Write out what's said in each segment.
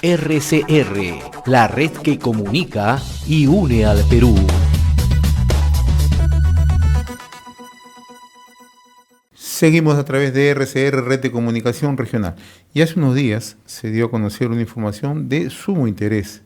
RCR, la red que comunica y une al Perú. Seguimos a través de RCR, Red de Comunicación Regional. Y hace unos días se dio a conocer una información de sumo interés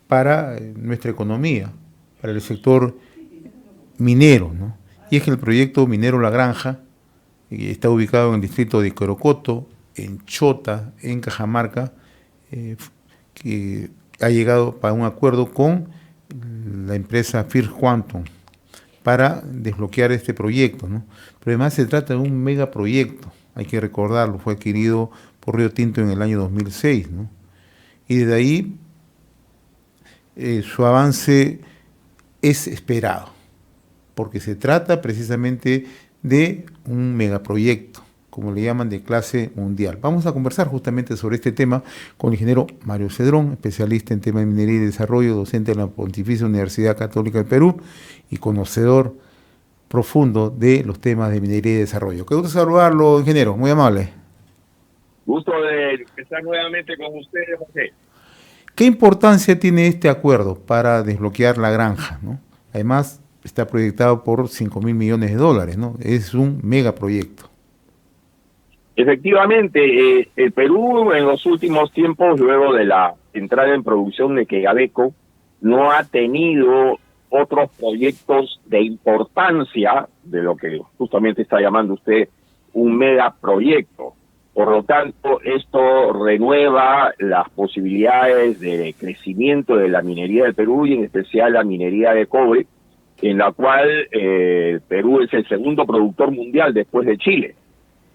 para nuestra economía, para el sector minero, ¿no? Y es que el proyecto minero La Granja está ubicado en el distrito de Corocoto, en Chota, en Cajamarca, que ha llegado para un acuerdo con la empresa First Quantum para desbloquear este proyecto, ¿no? Pero además se trata de un megaproyecto, hay que recordarlo, fue adquirido por Río Tinto en el año 2006, ¿no? Y desde ahí su avance es esperado, porque se trata precisamente de un megaproyecto, como le llaman, de clase mundial. Vamos a conversar justamente sobre este tema con el ingeniero Mario Cedrón, especialista en temas de minería y desarrollo, docente en la Pontificia Universidad Católica del Perú y conocedor profundo de los temas de minería y desarrollo. Qué gusto saludarlo, ingeniero, muy amable. Gusto de estar nuevamente con ustedes, José. ¿Qué importancia tiene este acuerdo para desbloquear La Granja, ¿no? Además, está proyectado por 5.000 millones de dólares, ¿no? Es un megaproyecto. Efectivamente, el Perú en los últimos tiempos, luego de la entrada en producción de Quellaveco, no ha tenido otros proyectos de importancia de lo que justamente está llamando usted un megaproyecto. Por lo tanto, esto renueva las posibilidades de crecimiento de la minería del Perú y en especial la minería de cobre, en la cual el Perú es el segundo productor mundial después de Chile.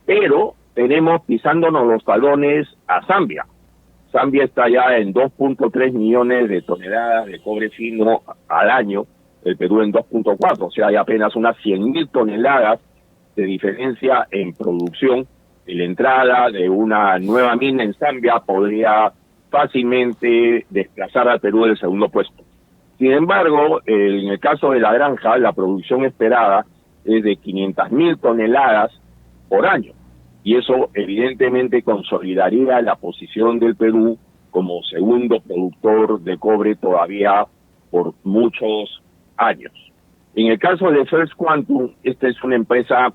Pero tenemos pisándonos los talones a Zambia. Zambia está ya en 2.3 millones de toneladas de cobre fino al año, el Perú en 2.4, o sea, hay apenas unas 100.000 toneladas de diferencia en producción. Y la entrada de una nueva mina en Zambia podría fácilmente desplazar al Perú del segundo puesto. Sin embargo, en el caso de La Granja, la producción esperada es de 500.000 toneladas por año. Y eso evidentemente consolidaría la posición del Perú como segundo productor de cobre todavía por muchos años. En el caso de First Quantum, esta es una empresa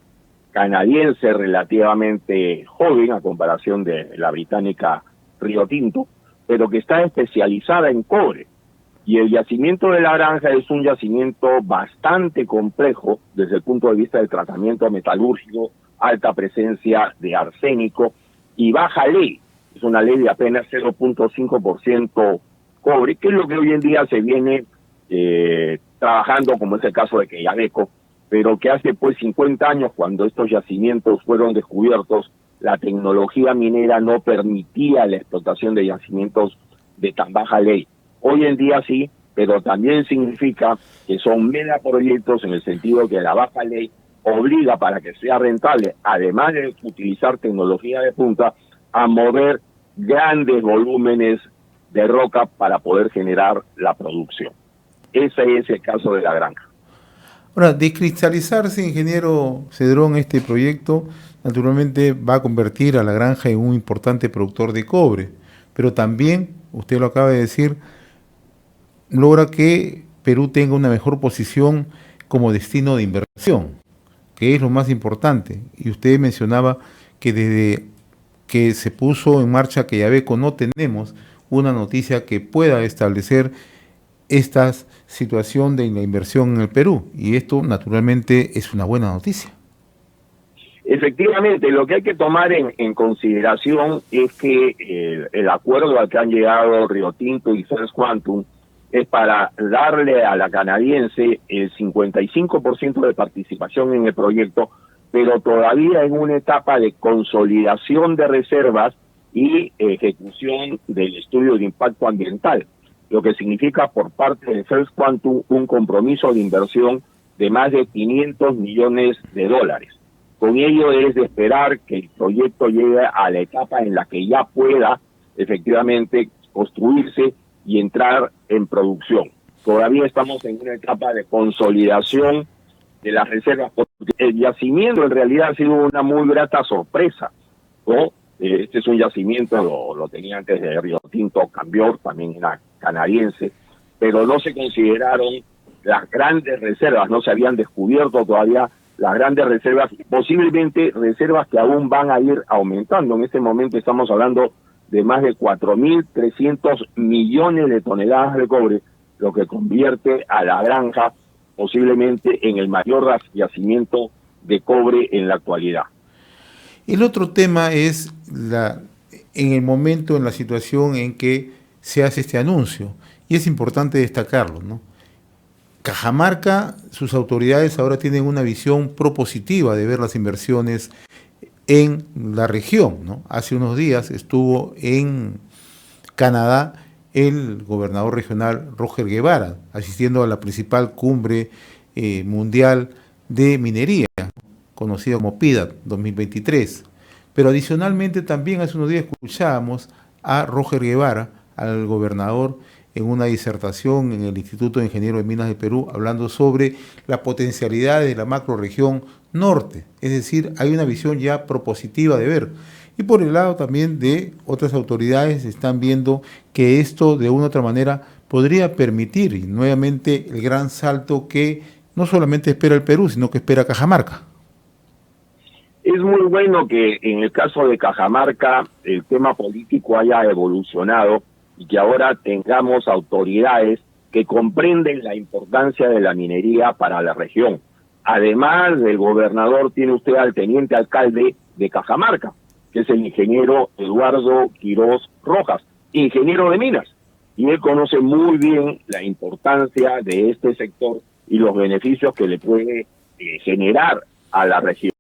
canadiense relativamente joven a comparación de la británica Río Tinto, pero que está especializada en cobre. Y el yacimiento de La Granja es un yacimiento bastante complejo desde el punto de vista del tratamiento metalúrgico, alta presencia de arsénico y baja ley. Es una ley de apenas 0.5% cobre, que es lo que hoy en día se viene trabajando, como es el caso de Quellaveco, pero que hace pues 50 años, cuando estos yacimientos fueron descubiertos, la tecnología minera no permitía la explotación de yacimientos de tan baja ley. Hoy en día sí, pero también significa que son megaproyectos en el sentido que la baja ley obliga para que sea rentable, además de utilizar tecnología de punta, a mover grandes volúmenes de roca para poder generar la producción. Ese es el caso de La Granja. Ahora, de cristalizarse, ingeniero Cedrón, este proyecto naturalmente va a convertir a La Granja en un importante productor de cobre, pero también, usted lo acaba de decir, logra que Perú tenga una mejor posición como destino de inversión, que es lo más importante. Y usted mencionaba que desde que se puso en marcha Quellaveco no tenemos una noticia que pueda establecer esta situación de la inversión en el Perú, y esto naturalmente es una buena noticia. Efectivamente, lo que hay que tomar en consideración es que el acuerdo al que han llegado Río Tinto y First Quantum es para darle a la canadiense el 55% de participación en el proyecto, pero todavía en una etapa de consolidación de reservas y ejecución del estudio de impacto ambiental, lo que significa por parte de First Quantum un compromiso de inversión de más de 500 millones de dólares. Con ello es de esperar que el proyecto llegue a la etapa en la que ya pueda efectivamente construirse y entrar en producción. Todavía estamos en una etapa de consolidación de las reservas, porque el yacimiento en realidad ha sido una muy grata sorpresa, ¿no? Este es un yacimiento, lo tenía antes de Río Tinto, Cambior, también era canadiense, pero no se consideraron las grandes reservas, no se habían descubierto todavía las grandes reservas, posiblemente reservas que aún van a ir aumentando. En este momento estamos hablando de más de 4.300 millones de toneladas de cobre, lo que convierte a la granja posiblemente en el mayor yacimiento de cobre en la actualidad. El otro tema es en el momento, en la situación en que se hace este anuncio, y es importante destacarlo, ¿no? Cajamarca, sus autoridades ahora tienen una visión propositiva de ver las inversiones en la región, ¿no? Hace unos días estuvo en Canadá el gobernador regional Roger Guevara, asistiendo a la principal cumbre mundial de minería, conocida como PIDAT 2023. Pero adicionalmente también hace unos días escuchábamos a Roger Guevara, al gobernador, en una disertación en el Instituto de Ingenieros de Minas de Perú, hablando sobre las potencialidades de la macrorregión norte. Es decir, hay una visión ya propositiva de ver. Y por el lado también de otras autoridades están viendo que esto de una u otra manera podría permitir y nuevamente el gran salto que no solamente espera el Perú, sino que espera Cajamarca. Es muy bueno que en el caso de Cajamarca el tema político haya evolucionado y que ahora tengamos autoridades que comprenden la importancia de la minería para la región. Además del gobernador, tiene usted al teniente alcalde de Cajamarca, que es el ingeniero Eduardo Quirós Rojas, ingeniero de minas, y él conoce muy bien la importancia de este sector y los beneficios que le puede generar a la región.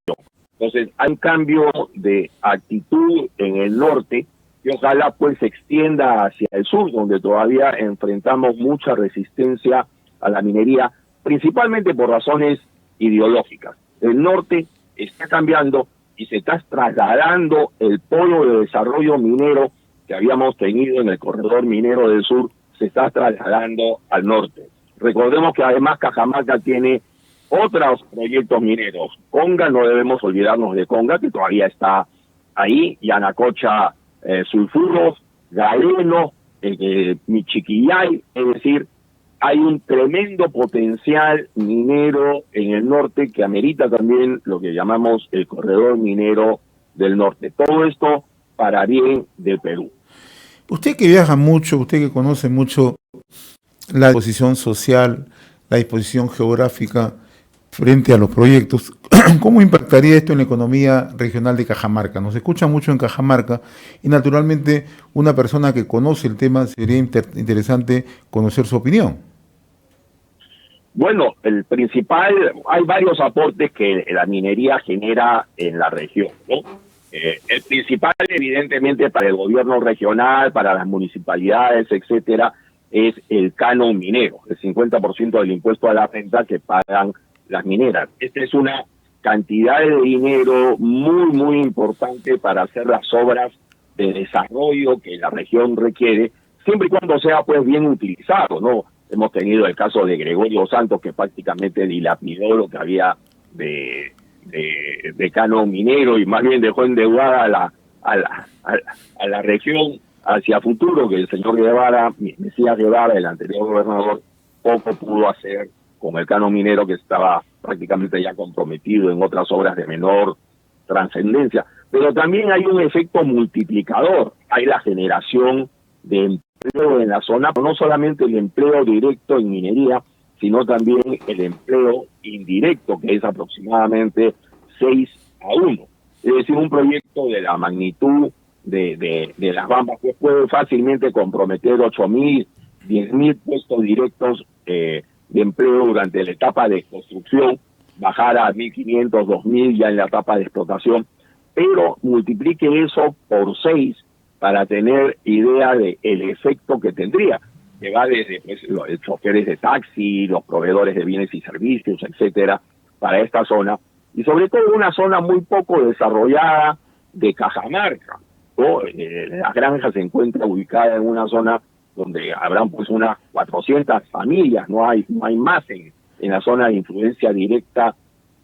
Entonces, hay un cambio de actitud en el norte que ojalá pues se extienda hacia el sur, donde todavía enfrentamos mucha resistencia a la minería, principalmente por razones ideológicas. El norte está cambiando y se está trasladando el polo de desarrollo minero que habíamos tenido en el corredor minero del sur, se está trasladando al norte. Recordemos que además Cajamarca tiene otros proyectos mineros. Conga, no debemos olvidarnos de Conga, que todavía está ahí, Yanacocha, sulfuros, Galeno, Michiquillay, es decir, hay un tremendo potencial minero en el norte que amerita también lo que llamamos el corredor minero del norte. Todo esto para bien del Perú. Usted que viaja mucho, usted que conoce mucho la disposición social, la disposición geográfica frente a los proyectos, ¿cómo impactaría esto en la economía regional de Cajamarca? Nos escucha mucho en Cajamarca y naturalmente una persona que conoce el tema sería interesante conocer su opinión. Bueno, el principal, hay varios aportes que la minería genera en la región, ¿no? El principal, evidentemente, para el gobierno regional, para las municipalidades, etcétera, es el canon minero, el 50% del impuesto a la renta que pagan las mineras. Esta es una cantidad de dinero muy, muy importante para hacer las obras de desarrollo que la región requiere, siempre y cuando sea pues bien utilizado, ¿no? Hemos tenido el caso de Gregorio Santos, que prácticamente dilapidó lo que había de canon minero y más bien dejó endeudada a la región hacia futuro, que el señor Guevara, Mesías Guevara, el anterior gobernador, poco pudo hacer con el canon minero, que estaba prácticamente ya comprometido en otras obras de menor trascendencia. Pero también hay un efecto multiplicador, hay la generación de empleo en la zona, no solamente el empleo directo en minería, sino también el empleo indirecto, que es aproximadamente 6-1. Es decir, un proyecto de la magnitud de las Bambas pues puede fácilmente comprometer 8.000, 10.000 puestos directos de empleo durante la etapa de construcción, bajar a 1.500, 2.000 ya en la etapa de explotación, pero multiplique eso por 6 para tener idea de el efecto que tendría, que va desde pues, los choferes de taxi, los proveedores de bienes y servicios, etcétera, para esta zona, y sobre todo una zona muy poco desarrollada de Cajamarca, ¿no? La granja se encuentra ubicada en una zona donde habrán pues unas 400 familias, no hay más en la zona de influencia directa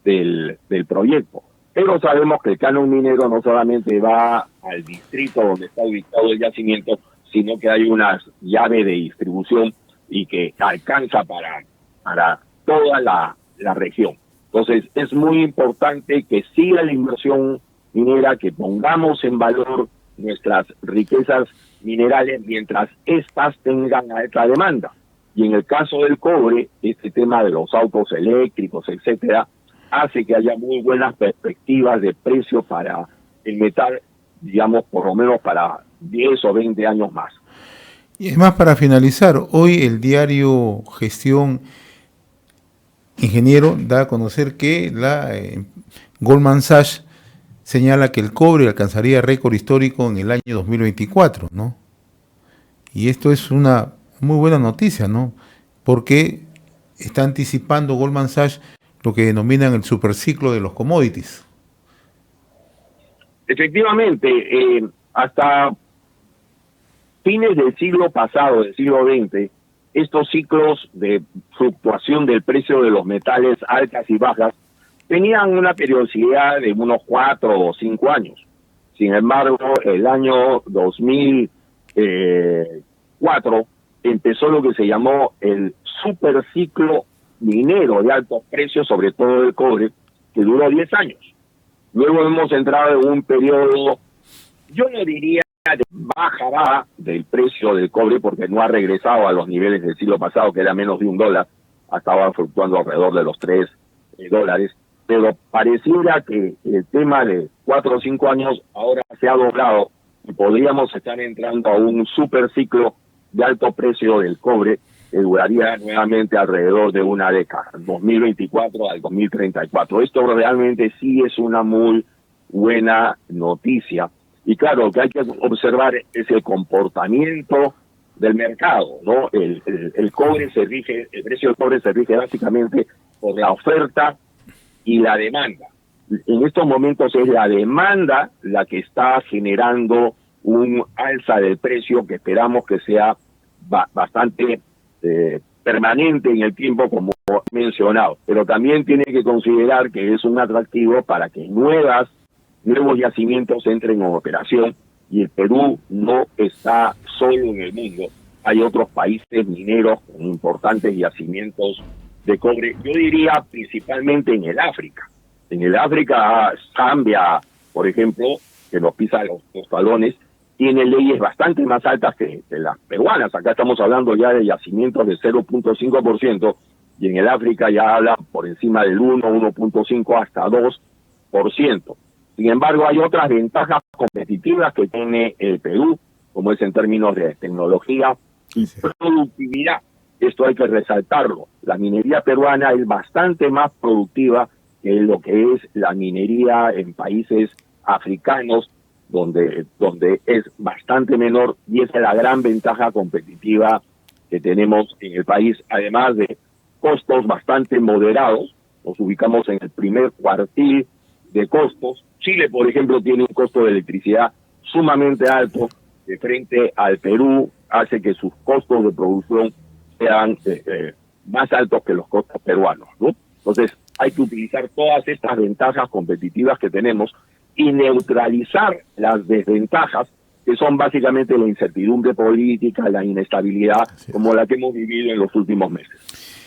del proyecto. Pero sabemos que el canon minero no solamente va al distrito donde está ubicado el yacimiento, sino que hay una llave de distribución y que alcanza para toda la región. Entonces, es muy importante que siga la inversión minera, que pongamos en valor nuestras riquezas minerales mientras éstas tengan alta demanda. Y en el caso del cobre, este tema de los autos eléctricos, etcétera, hace que haya muy buenas perspectivas de precio para el metal, digamos, por lo menos para 10 o 20 años más. Y es más, para finalizar, hoy el diario Gestión Ingeniero da a conocer que la Goldman Sachs señala que el cobre alcanzaría récord histórico en el año 2024, ¿no? Y esto es una muy buena noticia, ¿no? Porque está anticipando Goldman Sachs lo que denominan el superciclo de los commodities. Efectivamente, hasta fines del siglo pasado, del siglo XX, estos ciclos de fluctuación del precio de los metales altas y bajas tenían una periodicidad de unos 4 o 5 años. Sin embargo, el año 2004 empezó lo que se llamó el superciclo minero de altos precios, sobre todo el cobre, que duró 10 años. Luego hemos entrado en un periodo, yo no diría de baja del precio del cobre, porque no ha regresado a los niveles del siglo pasado, que era menos de $1, estaba fluctuando alrededor de los $3, pero pareciera que el tema de 4 o 5 años ahora se ha doblado y podríamos estar entrando a un superciclo de alto precio del cobre que duraría nuevamente alrededor de una década, 2024 al 2034. Esto realmente sí es una muy buena noticia. Y claro, lo que hay que observar es el comportamiento del mercado, ¿no? El cobre se rige, el precio del cobre se rige básicamente por la oferta y la demanda. En estos momentos es la demanda la que está generando un alza del precio que esperamos que sea bastante permanente en el tiempo, como he mencionado. Pero también tiene que considerar que es un atractivo para que nuevos yacimientos entren en operación, y el Perú no está solo en el mundo. Hay otros países mineros con importantes yacimientos de cobre, yo diría principalmente en el África. En el África, Zambia, por ejemplo, que nos pisa los talones, tiene leyes bastante más altas que las peruanas. Acá estamos hablando ya de yacimientos de 0.5%, y en el África ya habla por encima del 1, 1.5 hasta 2%. Sin embargo, hay otras ventajas competitivas que tiene el Perú, como es en términos de tecnología y productividad. Esto hay que resaltarlo. La minería peruana es bastante más productiva que lo que es la minería en países africanos, donde es bastante menor, y esa es la gran ventaja competitiva que tenemos en el país, además de costos bastante moderados. Nos ubicamos en el primer cuartil de costos. Chile, por ejemplo, tiene un costo de electricidad sumamente alto de frente al Perú, hace que sus costos de producción sean más altos que los costos peruanos, ¿no? Entonces, hay que utilizar todas estas ventajas competitivas que tenemos y neutralizar las desventajas, que son básicamente la incertidumbre política, la inestabilidad, como la que hemos vivido en los últimos meses.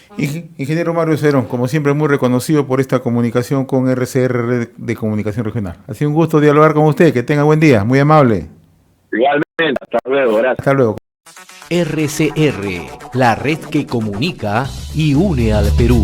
Ingeniero Mario Cerón, como siempre, muy reconocido por esta comunicación con RCR, Red de Comunicación Regional. Ha sido un gusto dialogar con usted. Que tenga buen día. Muy amable. Igualmente. Hasta luego. Gracias. Hasta luego. RCR, la red que comunica y une al Perú.